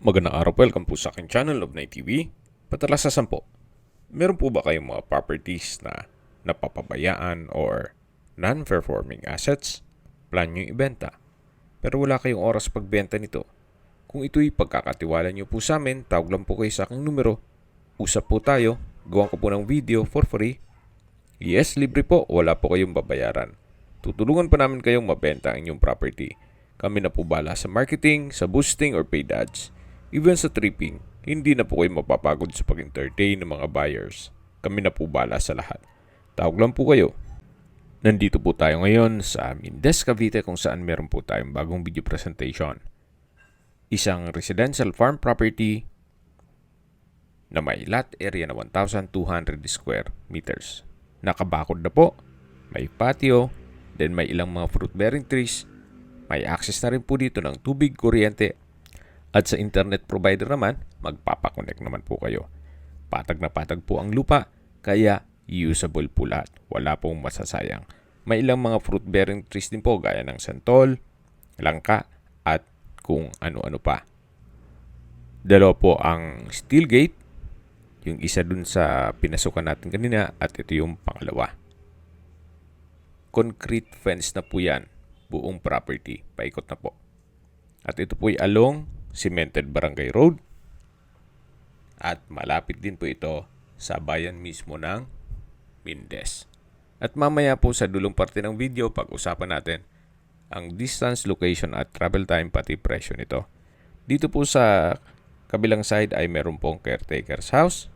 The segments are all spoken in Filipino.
Magandang araw po, welcome po sa aking channel of Night TV. Patalasasan po, meron po ba kayong mga properties na napapabayaan or non-performing assets? Plan nyo ibenta, pero wala kayong oras pagbenta nito. Kung ito'y pagkakatiwala nyo po sa amin, tawag lang po kayo sa aking numero. Usap po tayo, gawa ko po ng video for free. Yes, libre po, wala po kayong babayaran. Tutulungan pa namin kayong mabenta ang inyong property. Kami na po bala sa marketing, sa boosting or paid ads. Even sa tripping, hindi na po kayo mapapagod sa pag-entertain ng mga buyers. Kami na po bala sa lahat. Tawag lang po kayo. Nandito po tayo ngayon sa Mindes, Cavite kung saan meron po tayong bagong video presentation. Isang residential farm property na may lot area na 1,200 square meters. Nakabakod na po, may patio, then may ilang mga fruit-bearing trees, may access na rin po dito ng tubig, kuryente, at sa internet provider naman, magpapakonect naman po kayo. Patag na patag po ang lupa, kaya usable po lahat. Wala pong masasayang. May ilang mga fruit-bearing trees din po gaya ng santol, langka, at kung ano-ano pa. Dalawa po ang steel gate, yung isa dun sa pinasukan natin kanina, at ito yung pangalawa. Concrete fence na po yan, buong property, paikot na po. At ito po ay along Cemented Barangay Road. At malapit din po ito sa bayan mismo ng Mindes. At mamaya po sa dulong parte ng video, pag-usapan natin ang distance, location at travel time pati presyo nito. Dito po sa kabilang side ay meron pong caretaker's house.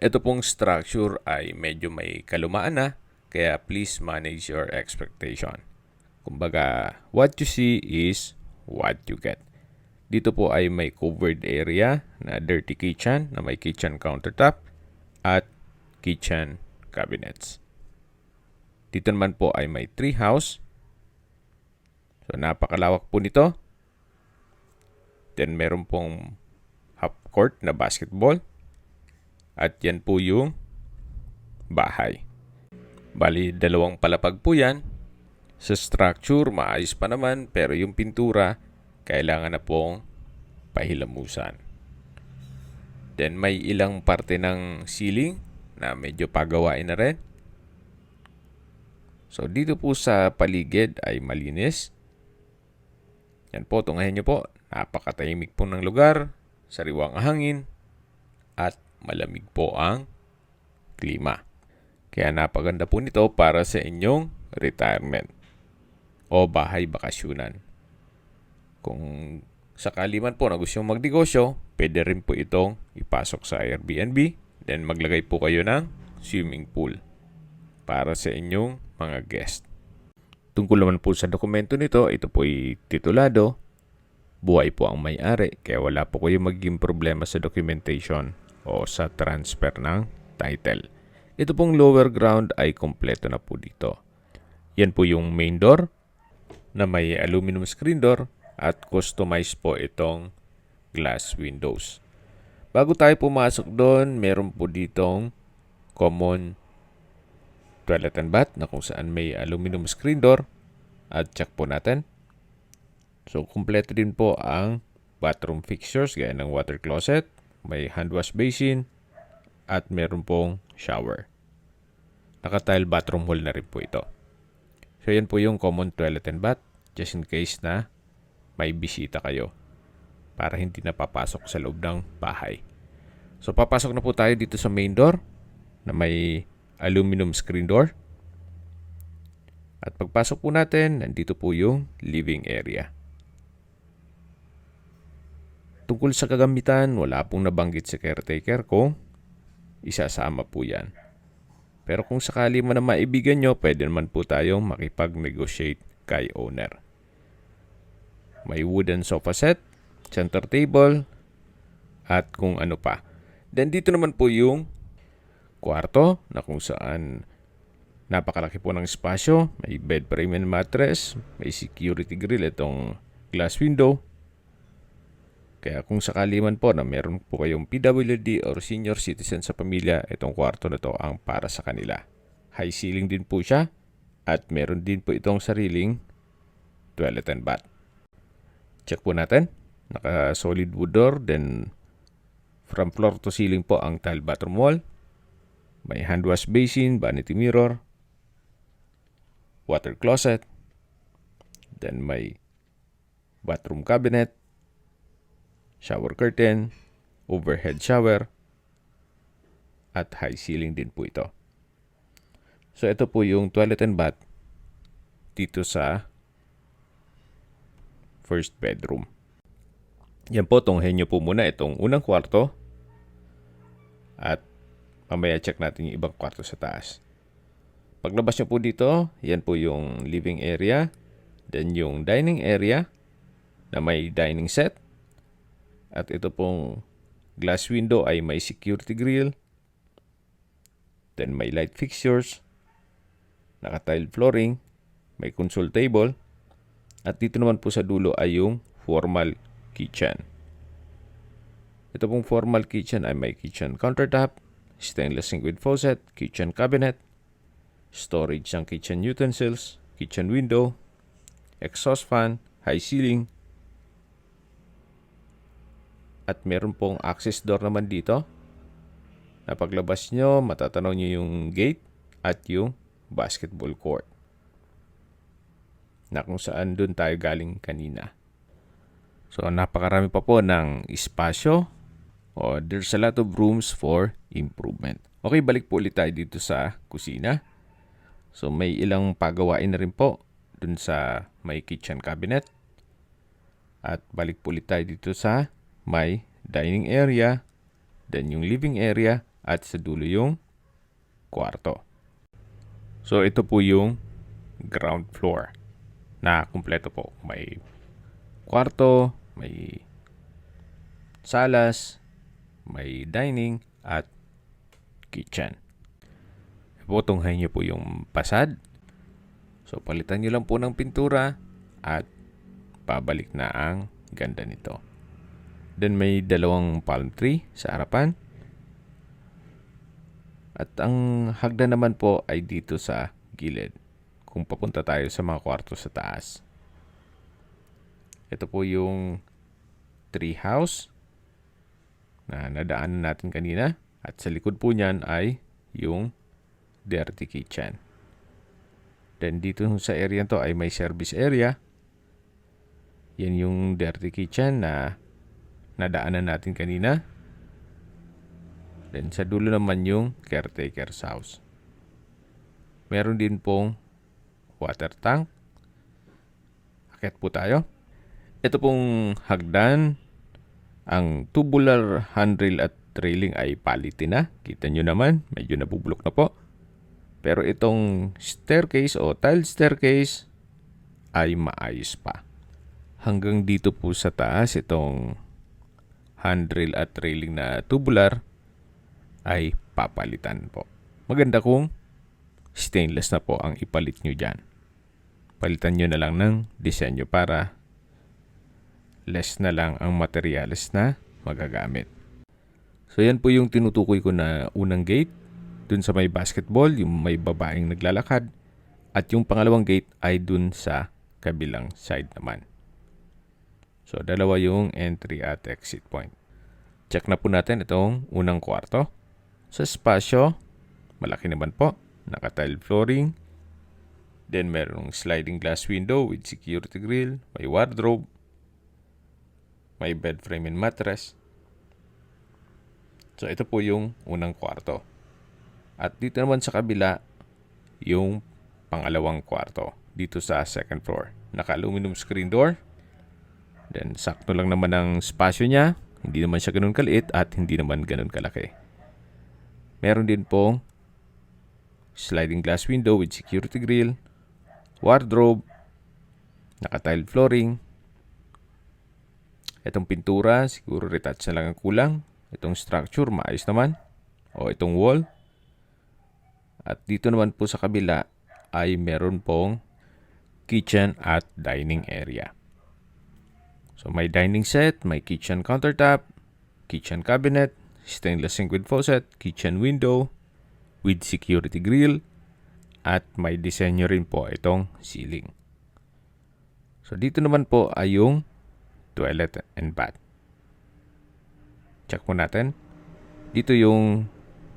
Ito pong structure ay medyo may kalumaan na, kaya please manage your expectation. Kumbaga, what you see is what you get. Dito po ay may covered area na dirty kitchen na may kitchen countertop at kitchen cabinets. Dito naman po ay may tree house. So napakalawak po nito. Then meron pong half court na basketball. At yan po yung bahay. Bali, dalawang palapag po yan. Sa structure, maayos pa naman, pero yung pintura, kailangan na pong pahilamusan. Then may ilang parte ng ceiling na medyo pagawain na rin. So dito po sa paligid ay malinis. Yan po, tungahin nyo po. Napakatahimik po ng lugar, sariwang hangin, at malamig po ang klima. Kaya napaganda po nito para sa inyong retirement o bahay bakasyunan. Kung sakali man po na gusto nyo magnegosyo, pwede rin po itong ipasok sa Airbnb. Then maglagay po kayo ng swimming pool para sa inyong mga guest. Tungkol naman po sa dokumento nito, ito po ay titulado. Buhay po ang may-ari, kaya wala po kayo magiging problema sa documentation o sa transfer ng title. Ito pong lower ground ay kompleto na po dito. Yan po yung main door na may aluminum screen door at customize po itong glass windows. Bago tayo pumasok doon, meron po ditong common toilet and bath na kung saan may aluminum screen door at check po natin. So, kumpleto din po ang bathroom fixtures gaya ng water closet, may hand wash basin, at meron pong shower. Naka-tile bathroom hall na rin po ito. So, yan po yung common toilet and bath just in case na may bisita kayo para hindi na papasok sa loob ng bahay. So, papasok na po tayo dito sa main door na may aluminum screen door. At pagpasok po natin, nandito po yung living area. Tungkol sa kagamitan, wala pong nabanggit si caretaker kung isasama po yan. Pero kung sakali man na maibigan nyo, pwede naman po tayong makipag-negotiate kay owner. May wooden sofa set, center table, at kung ano pa. Then dito naman po yung kwarto na kung saan napakalaki po ng espasyo. May bed frame and mattress, may security grill, itong glass window. Kaya kung sakali man po na meron po kayong PWD or senior citizen sa pamilya, itong kwarto na to ang para sa kanila. High ceiling din po siya at meron din po itong sariling toilet and bath. Check po natin. Naka solid wood door. Then from floor to ceiling po ang tile bathroom wall. May hand wash basin, vanity mirror, water closet. Then may bathroom cabinet, shower curtain, overhead shower, at high ceiling din po ito. So ito po yung toilet and bath dito sa first bedroom. Yan po, tunghayin nyo po muna itong unang kwarto at mamaya check natin yung ibang kwarto sa taas. Paglabas nyo po dito, yan po yung living area, then yung dining area na may dining set. At ito pong glass window ay may security grill. Then may light fixtures, naka-tile flooring, may console table. At dito naman po sa dulo ay yung formal kitchen. Ito pong formal kitchen ay may kitchen countertop, stainless sink with faucet, kitchen cabinet, storage ng kitchen utensils, kitchen window, exhaust fan, high ceiling, at meron pong access door naman dito. Na paglabas nyo, matatanaw nyo yung gate at yung basketball court. Na kung saan dun tayo galing kanina. So napakarami pa po ng espasyo. There's a lot of rooms for improvement. Okay, balik po ulit tayo dito sa kusina. So may ilang pagawain na rin po dun sa may kitchen cabinet. At balik po ulit tayo dito sa may dining area, then yung living area, at sa dulo yung kwarto. So ito po yung ground floor na kumpleto po. May kwarto, may salas, may dining, at kitchen. Tunghayin nyo po yung pasad. So palitan nyo lang po ng pintura at pabalik na ang ganda nito. Then may dalawang palm tree sa harapan. At ang hagdan naman po ay dito sa gilid kung papunta tayo sa mga kwarto sa taas. Ito po yung tree house na nadaanan natin kanina. At sa likod po niyan ay yung dirty kitchen. Then dito sa area to ay may service area. Yan yung dirty kitchen na nadaanan natin kanina. Then sa dulo naman yung caretaker's house. Meron din pong water tank. Akyat po tayo. Ito pong hagdan, ang tubular handrail at railing ay palitin na. Kita nyo naman, medyo nabubulok na po. Pero itong staircase o tile staircase ay maayos pa. Hanggang dito po sa taas, itong handrail at railing na tubular ay papalitan po. Maganda kung stainless na po ang ipalit nyo dyan. Palitan nyo na lang ng disenyo para less na lang ang materyales na magagamit. So yan po yung tinutukoy ko na unang gate. Dun sa may basketball, yung may babaeng naglalakad. At yung pangalawang gate ay dun sa kabilang side naman. So dalawa yung entry at exit point. Check na po natin itong unang kwarto. Sa espasyo, malaki naman po. Naka-tile flooring. Then merong sliding glass window with security grill. May wardrobe. May bed frame and mattress. So ito po yung unang kwarto. At dito naman sa kabila, yung pangalawang kwarto. Dito sa second floor. Naka-aluminum screen door. Then sakto lang naman ang spasyo niya. Hindi naman siya ganun kaliit at hindi naman ganun kalaki. Meron din pong sliding glass window with security grill, wardrobe, naka-tile flooring. Itong pintura, siguro retouch na lang ang kulang. Itong structure, maayos naman. O itong wall. At dito naman po sa kabila ay meron pong kitchen at dining area. So may dining set, may kitchen countertop, kitchen cabinet, stainless sink with faucet, kitchen window with security grill, at may disenyo rin po itong ceiling. So dito naman po ay yung toilet and bath. Check po natin. Dito yung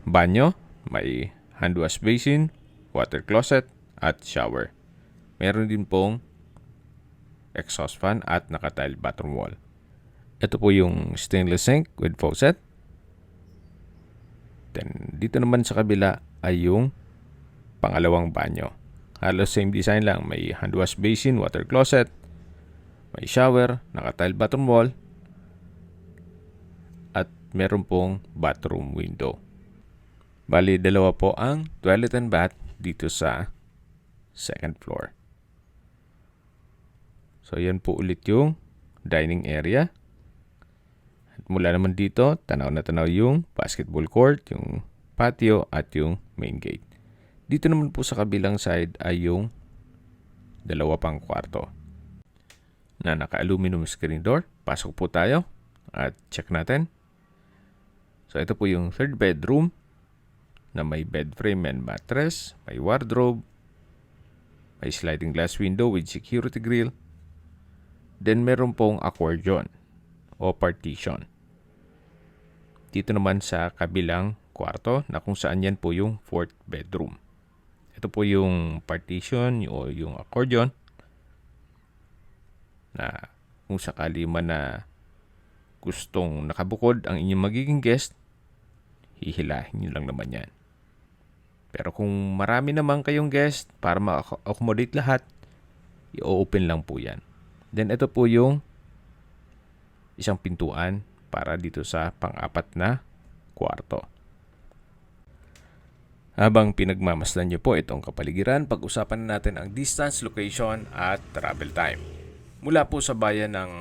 banyo, may hand wash basin, water closet, at shower. Meron din pong exhaust fan at naka-tile bathroom wall. Ito po yung stainless sink with faucet. Then, dito naman sa kabila ay yung pangalawang banyo. Halos same design lang. May hand wash basin, water closet, may shower, naka-tile bathroom wall, at meron pong bathroom window. Bali, dalawa po ang toilet and bath dito sa second floor. So, yan po ulit yung dining area. At mula naman dito, tanaw na tanaw yung basketball court, yung patio, at yung main gate. Dito naman po sa kabilang side ay yung dalawa pang kwarto na naka-aluminum screen door. Pasok po tayo at check natin. So, ito po yung third bedroom na may bed frame and mattress, may wardrobe, may sliding glass window with security grill. Then, meron pong accordion o partition. Dito naman sa kabilang kwarto na kung saan yan po yung fourth bedroom. Ito po yung partition o yung accordion na kung sakali man na gustong nakabukod ang inyong magiging guest, hihilahin nyo lang naman yan. Pero kung marami naman kayong guest para ma-accommodate lahat, i-open lang po yan. Then ito po yung isang pintuan para dito sa pang-apat na kwarto. Habang pinagmamasdan nyo po itong kapaligiran, pag-usapan na natin ang distance, location at travel time. Mula po sa bayan ng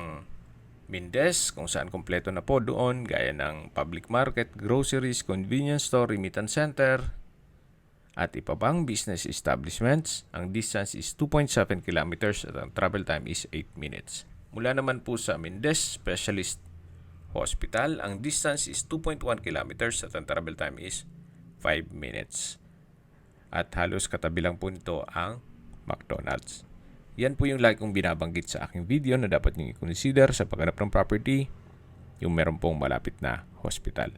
Mindez, kung saan kompleto na po doon, gaya ng public market, groceries, convenience store, remittance center, at iba pang business establishments, ang distance is 2.7 kilometers at ang travel time is 8 minutes. Mula naman po sa Mindez Specialist Hospital, ang distance is 2.1 kilometers at ang travel time is 5 minutes. At halos katabi lang po nito ang McDonald's. Yan po yung lagi kong binabanggit sa aking video na dapat nyo i-consider sa paghanap ng property, yung meron pong malapit na hospital.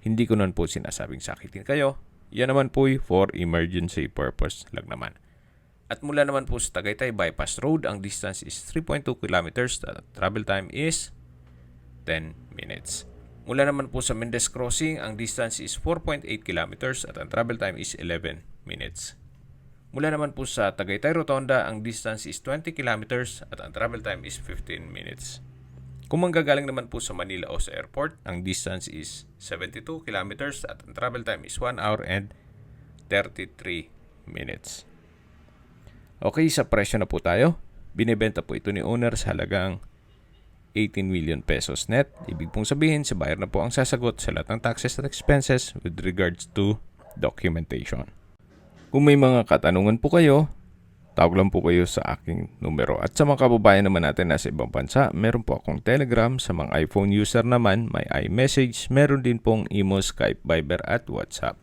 Hindi ko nun po sinasabing sakitin kayo. Yan naman po for emergency purpose lang naman. At mula naman po sa Tagaytay Bypass Road, ang distance is 3.2 kilometers at travel time is 10 minutes. Mula naman po sa Mendez Crossing, ang distance is 4.8 kilometers at ang travel time is 11 minutes. Mula naman po sa Tagaytay Rotonda, ang distance is 20 kilometers at ang travel time is 15 minutes. Kung manggagaling naman po sa Manila o sa airport, ang distance is 72 kilometers at ang travel time is 1 hour and 33 minutes. Okay, sa presyo na po tayo. Binibenta po ito ni owner sa halagang 18 million pesos net. Ibig pong sabihin, si buyer na po ang sasagot sa lahat ng taxes at expenses with regards to documentation. Kung may mga katanungan po kayo, tawag lang po kayo sa aking numero. At sa mga kababayan naman natin nasa ibang bansa, meron po akong Telegram. Sa mga iPhone user naman, may iMessage. Meron din pong Imo, Skype, Viber at WhatsApp.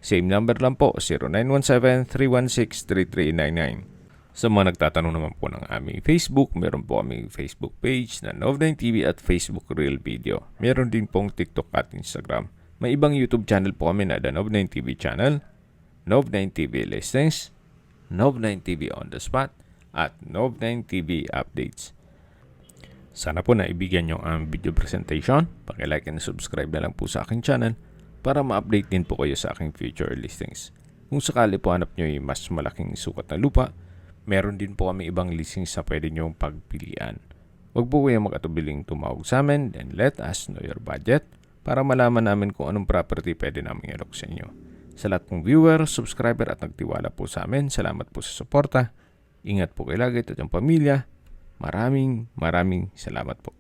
Same number lang po, 0917-316-3399. Sa mga nagtatanong naman po ng aming Facebook, meron po aming Facebook page na Nov9TV at Facebook Real Video. Meron din pong TikTok at Instagram. May ibang YouTube channel po kami na The Nov9TV Channel, Nov9TV Listings, Nov9TV On The Spot, at Nov9TV Updates. Sana po naibigyan nyo ang video presentation. Paki-like and subscribe na lang po sa aking channel para ma-update din po kayo sa aking future listings. Kung sakali po hanap nyo yung mas malaking sukat na lupa, meron din po kami ibang listings na pwede nyo pagpilian. Huwag po kayong mag-atubiling tumawag sa amin, then let us know your budget para malaman namin kung anong property pwede namin i-alok sa inyo. Sa lahat pong viewer, subscriber at nagtiwala po sa amin, salamat po sa suporta. Ingat po kayo lagi at yung pamilya. Maraming salamat po.